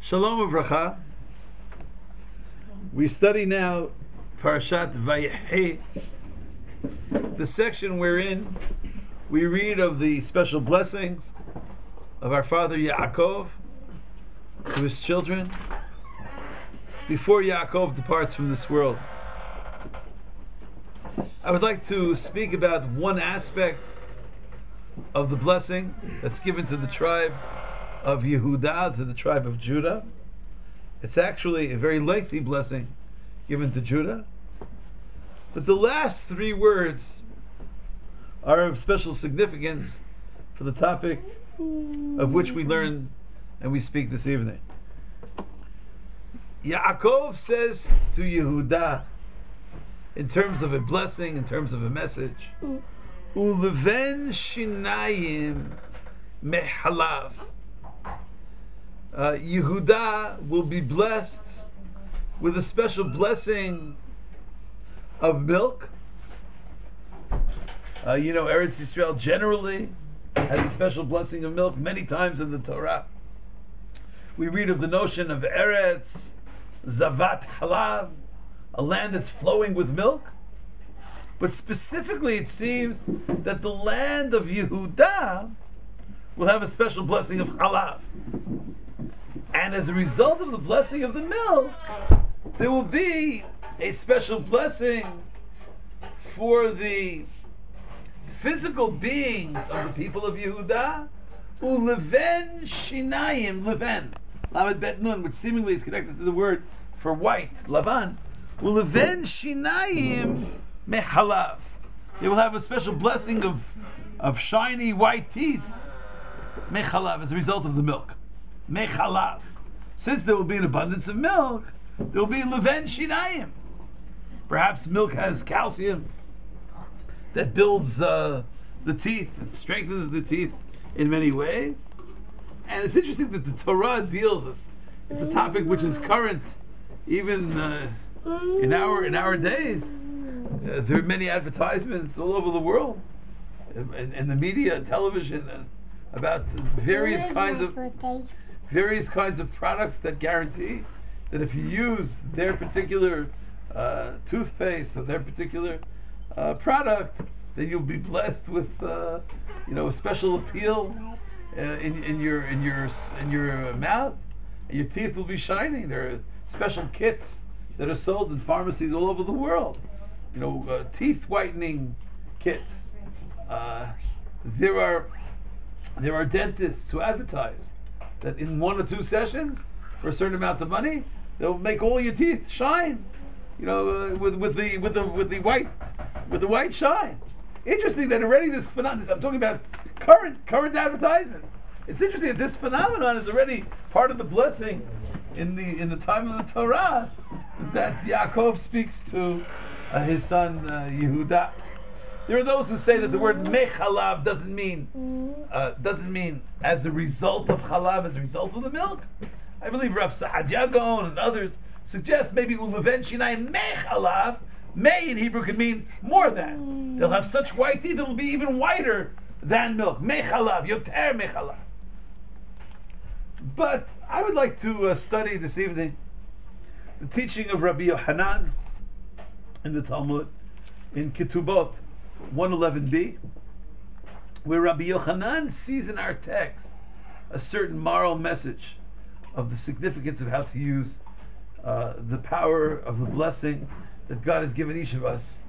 Shalom uvracha. We study now Parshat Vayechi, the section wherein we read of the special blessings of our father Yaakov to his children before Yaakov departs from this world. I would like to speak about one aspect of the blessing that's given to the tribe of Yehudah, to the tribe of Judah. It's actually a very lengthy blessing given to Judah. But the last three words are of special significance for the topic of which we learn and we speak this evening. Yaakov says to Yehudah, in terms of a blessing, in terms of a message, Uleven shinayim mehalav. Yehudah will be blessed with a special blessing of milk. Eretz Yisrael generally has a special blessing of milk many times in the Torah. We read of the notion of Eretz Zavat Halav, a land that's flowing with milk. But specifically it seems that the land of Yehudah will have a special blessing of Halav. And as a result of the blessing of the milk, there will be a special blessing for the physical beings of the people of Yehudah. Uleven shinayim, leven, lamed bet nun, which seemingly is connected to the word for white, lavan. Uleven shinayim mehalav. They will have a special blessing of shiny white teeth, mechalav, as a result of the milk. Mechalav. Since there will be an abundance of milk, there will be leven shinayim. Perhaps milk has calcium that builds the teeth, it strengthens the teeth in many ways. And it's interesting that the Torah deals, it's a topic which is current even in our days. There are many advertisements all over the world, in the media, television, about various kinds of products that guarantee that if you use their particular toothpaste or their particular product, then you'll be blessed with a special appeal in your mouth, and your teeth will be shining. There are special kits that are sold in pharmacies all over the world. Teeth whitening kits. There are dentists who advertise that in 1 or 2 sessions, for a certain amount of money, they'll make all your teeth shine. With the white shine. Interesting that already this phenomenon. I'm talking about current advertisements. It's interesting that this phenomenon is already part of the blessing in the time of the Torah that Yaakov speaks to his son Yehudah. There are those who say that the word mechalav doesn't mean as a result of chalav, as a result of the milk. I believe Rav Sa'ad Yagon and others suggest maybe uleven shinayim mechalav. May in Hebrew can mean more than. They'll have such white teeth it'll be even whiter than milk. Mechalav, yoter mechalav. But I would like to study this evening the teaching of Rabbi Yochanan in the Talmud, in Ketubot 111b, where Rabbi Yochanan sees in our text a certain moral message of the significance of how to use the power of the blessing that God has given each of us,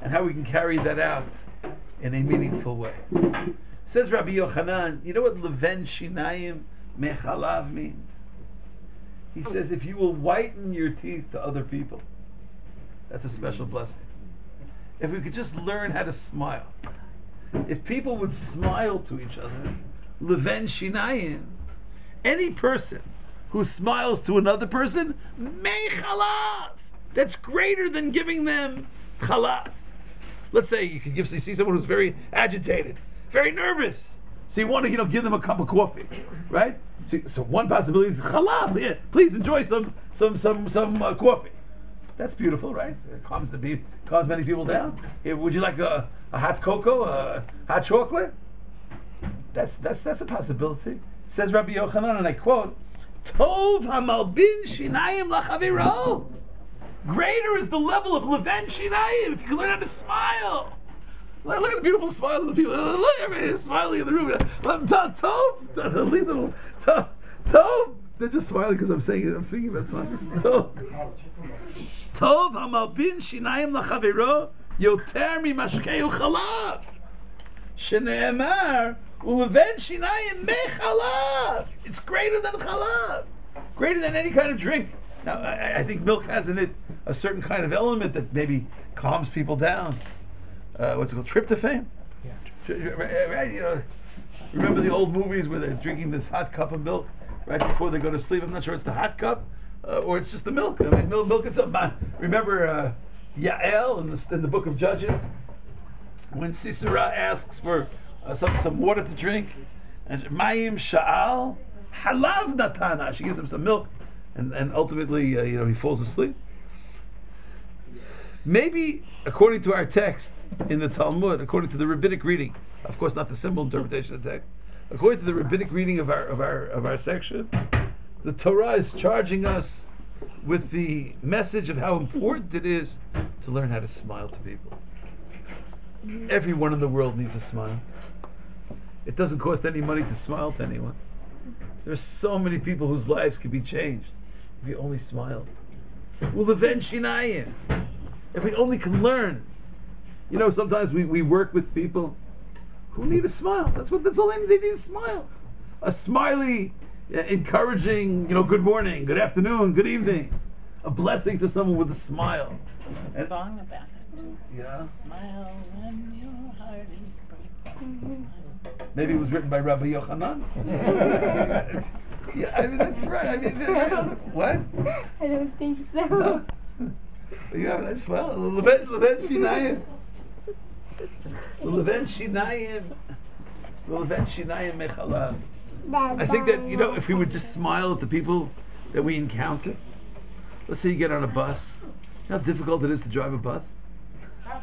and how we can carry that out in a meaningful way. Says Rabbi Yochanan, you know what leven shinayim mechalav means? He says, if you will whiten your teeth to other people, that's a special blessing. If we could just learn how to smile. If people would smile to each other, leven shinayim, any person who smiles to another person, mechalav, that's greater than giving them chalav. Let's say you see someone who's very agitated, very nervous, so you want to give them a cup of coffee, right? So one possibility is chalav. Yeah, please enjoy some coffee. That's beautiful, right? It calms many people down. Hey, would you like a hot cocoa, a hot chocolate? That's a possibility. Says Rabbi Yochanan, and I quote, Tov hamalbin shinayim lachaviro. Greater is the level of leven shinayim if you can learn how to smile. Look at the beautiful smiles of the people. Look, everybody's smiling in the room. Tov. They're just smiling because I'm speaking about smiling. Tov hamalbin shinayim lachaviro yoter mimashkeu chalav. Shene'emar uleven shinayim mechalav. It's greater than chalav. Greater than any kind of drink. Now, I think milk has in it a certain kind of element that maybe calms people down. What's it called? Tryptophan? Yeah. Right, remember the old movies where they're drinking this hot cup of milk right before they go to sleep? I'm not sure it's the hot cup or it's just the milk. I mean, milk itself. Remember Yael in the book of Judges? When Sisera asks for some water to drink, and Mayim Sha'al Halav Natana, she gives him some milk, and ultimately, he falls asleep. Maybe, according to our text in the Talmud, according to the rabbinic reading, of course, not the simple interpretation of the text, according to the rabbinic reading of our section, the Torah is charging us with the message of how important it is to learn how to smile to people. Everyone in the world needs a smile. It doesn't cost any money to smile to anyone. There's so many people whose lives can be changed if you only smiled. Uleven shinayim. If we only can learn. Sometimes we work with people who need a smile. That's all they need. They need a smile. A smiley, encouraging, good morning, good afternoon, good evening. A blessing to someone with a smile. There's a song about it. Yeah. Smile when your heart is breaking. Smile. Maybe it was written by Rabbi Yochanan. Yeah, that's right. What? I don't think so. No? You have a nice smile. Leven shinayim. Leven shinayim mechalav. I think that, if we would just smile at the people that we encounter. Let's say you get on a bus. You know how difficult it is to drive a bus?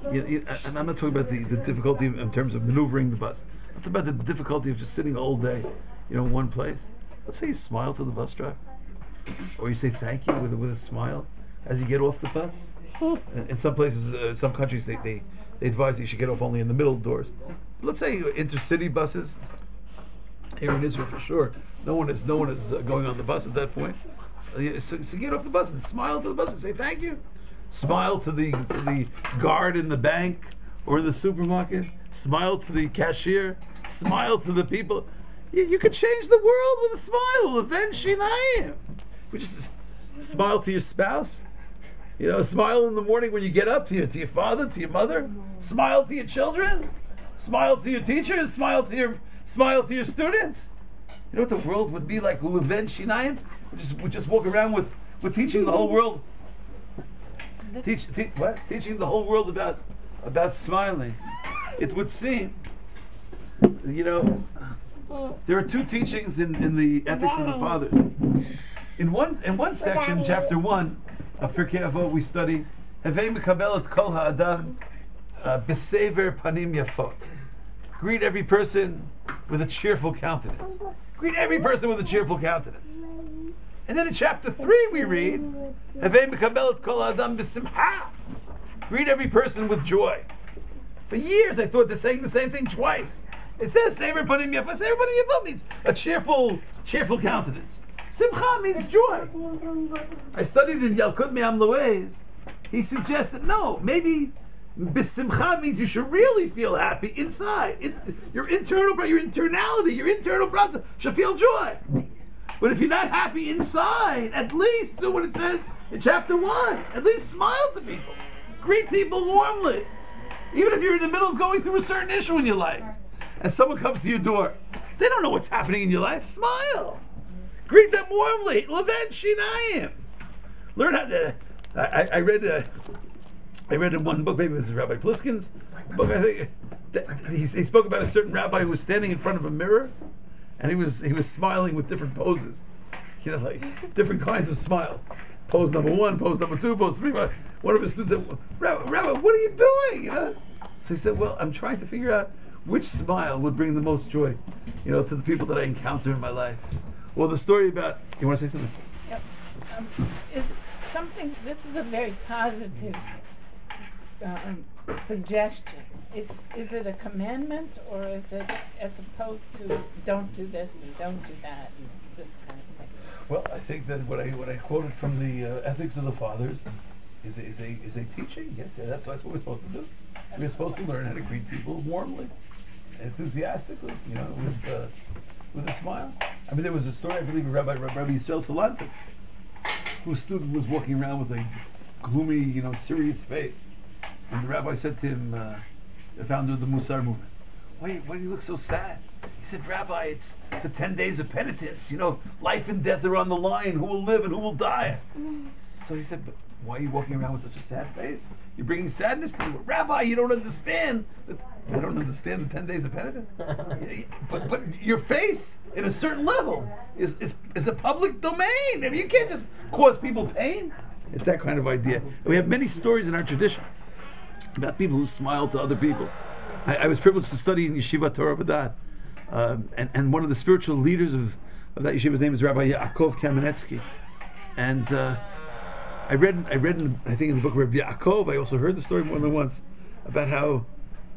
And I'm not talking about the difficulty in terms of maneuvering the bus. It's about the difficulty of just sitting all day, in one place. Let's say you smile to the bus driver, or you say thank you with a smile as you get off the bus. In some places, some countries, they advise you should get off only in the middle doors. Let's say intercity buses. Here in Israel, for sure, no one is going on the bus at that point. So get off the bus and smile to the bus and say thank you. Smile to the guard in the bank or in the supermarket. Smile to the cashier. Smile to the people. You could change the world with a smile. Eventually, we just smile to your spouse. Smile in the morning when you get up to your father, to your mother. Smile to your children. Smile to your teachers. Smile to your students. You know what the world would be like? Uleven shinayim. We just walk around with teaching the whole world. Teaching the whole world about smiling. It would seem, there are two teachings in the Ethics of the Father. In one section, chapter 1 of Pirkei Avot, we study Havei mekabel et kol ha'adam b'sever panim yafot. Greet every person with a cheerful countenance. Greet every person with a cheerful countenance. And then in chapter 3 we read, Havei mekabel et kol ha'adam b'simcha. Greet every person with joy. For years I thought they're saying the same thing twice. It says sever panim yafot. Sever panim yafot means a cheerful countenance. Simcha means joy. I studied in Yalkut Me'am Loez. He suggested, no, maybe B'simcha means you should really feel happy inside. Your internality, your internal process should feel joy. But if you're not happy inside, at least do what it says in chapter 1. At least smile to people. Greet people warmly. Even if you're in the middle of going through a certain issue in your life and someone comes to your door, they don't know what's happening in your life. Smile. Greet them warmly. Leven shinayim. Learn how to. I read in one book, maybe it was Rabbi Pliskin's book. I think he spoke about a certain rabbi who was standing in front of a mirror, and he was smiling with different poses, like different kinds of smiles. Pose number 1, pose number 2, pose 3. One of his students said, "Rabbi, what are you doing?" So he said, "Well, I'm trying to figure out which smile would bring the most joy, to the people that I encounter in my life. Well, the story about... You want to say something? Yep. Is something, this is a very positive suggestion. Is it a commandment, or is it as opposed to don't do this and don't do that and this kind of thing? Well, I think that what I quoted from the Ethics of the Fathers is a teaching. Yes, that's what we're supposed to do. We're supposed to learn how to greet people warmly, enthusiastically, with a smile. I mean, there was a story, I believe, of Rabbi Yisrael Salanter, whose student was walking around with a gloomy, serious face. And the rabbi said to him, the founder of the Musar movement, why do you look so sad? He said, Rabbi, it's the 10 days of penitence. Life and death are on the line. Who will live and who will die? So he said, but why are you walking around with such a sad face? You're bringing sadness to me. Rabbi, you don't understand. I don't understand the 10 days of penitence. But your face, in a certain level, is a public domain. I mean, you can't just cause people pain. It's that kind of idea. And we have many stories in our tradition about people who smile to other people. I was privileged to study in Yeshiva Torah V'Dat, and one of the spiritual leaders of that yeshiva's name is Rabbi Yaakov Kamenetsky. And I read in, I think in the book of Rabbi Yaakov, I also heard the story more than once about how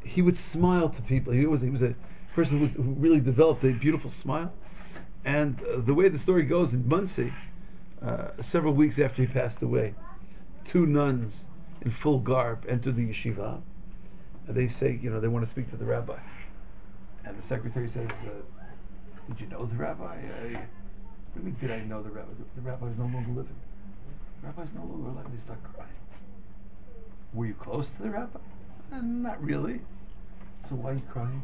he would smile to people. He was a person who really developed a beautiful smile. And the way the story goes in Muncie, several weeks after he passed away, 2 nuns in full garb enter the yeshiva. They say, they want to speak to the rabbi. And the secretary says, did you know the rabbi? What do you mean, did I know the rabbi? The rabbi is no longer living. The rabbi is no longer alive. They start crying. Were you close to the rabbi? Not really. So why are you crying?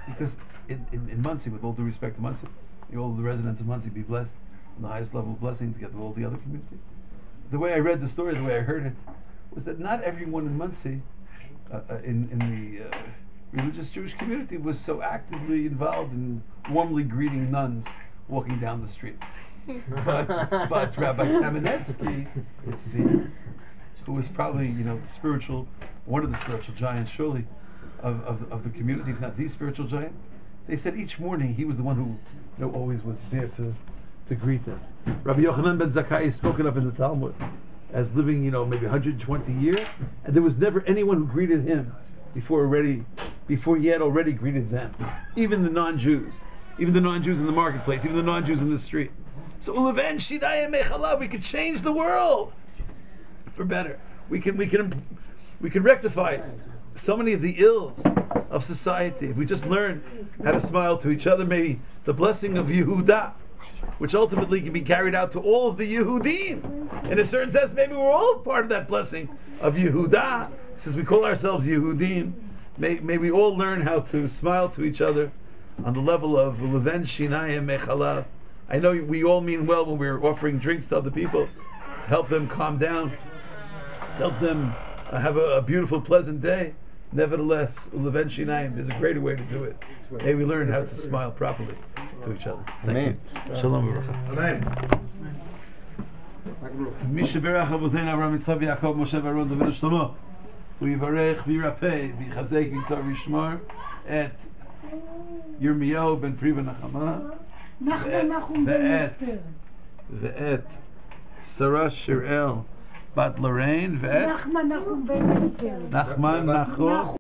Because in Muncie, with all due respect to Muncie, all the residents of Muncie be blessed on the highest level of blessing together with all the other communities. The way I read the story, the way I heard it, was that not everyone in Muncie, in the religious Jewish community, was so actively involved in warmly greeting nuns walking down the street. But Rabbi Kamenetsky, it seemed, who was probably one of the spiritual giants, surely, of the community, if not the spiritual giant, they said each morning he was the one who always was there to greet them. Rabbi Yochanan ben Zakkai is spoken of in the Talmud as living, maybe 120 years, and there was never anyone who greeted him before he had already greeted them. Even the non-Jews in the marketplace, even the non-Jews in the street. So we could change the world for better. We can rectify so many of the ills of society if we just learn how to smile to each other. Maybe the blessing of Yehuda, which ultimately can be carried out to all of the Yehudim. In a certain sense, maybe we're all part of that blessing of Yehuda. Since we call ourselves Yehudim, may we all learn how to smile to each other on the level of Leven Shinayim Mechalav. I know we all mean well when we're offering drinks to other people, to help them calm down, to help them have a beautiful, pleasant day. Nevertheless, Leven Shinayim, there's a greater way to do it. May we learn how to smile properly to each other. Thank you. Shalom v'bracha. Amen. Misha berach Avotenu Avraham Yitzchak Yaakov Moshe Aaron David Shlomo v'yivarech v'yirapeh v'yichazek v'yitzar v'yishmar et Yirmiyahu ben Pri v'Nachama ve'et Sarah Shirel bat Lorraine ve'et Nachman Nachum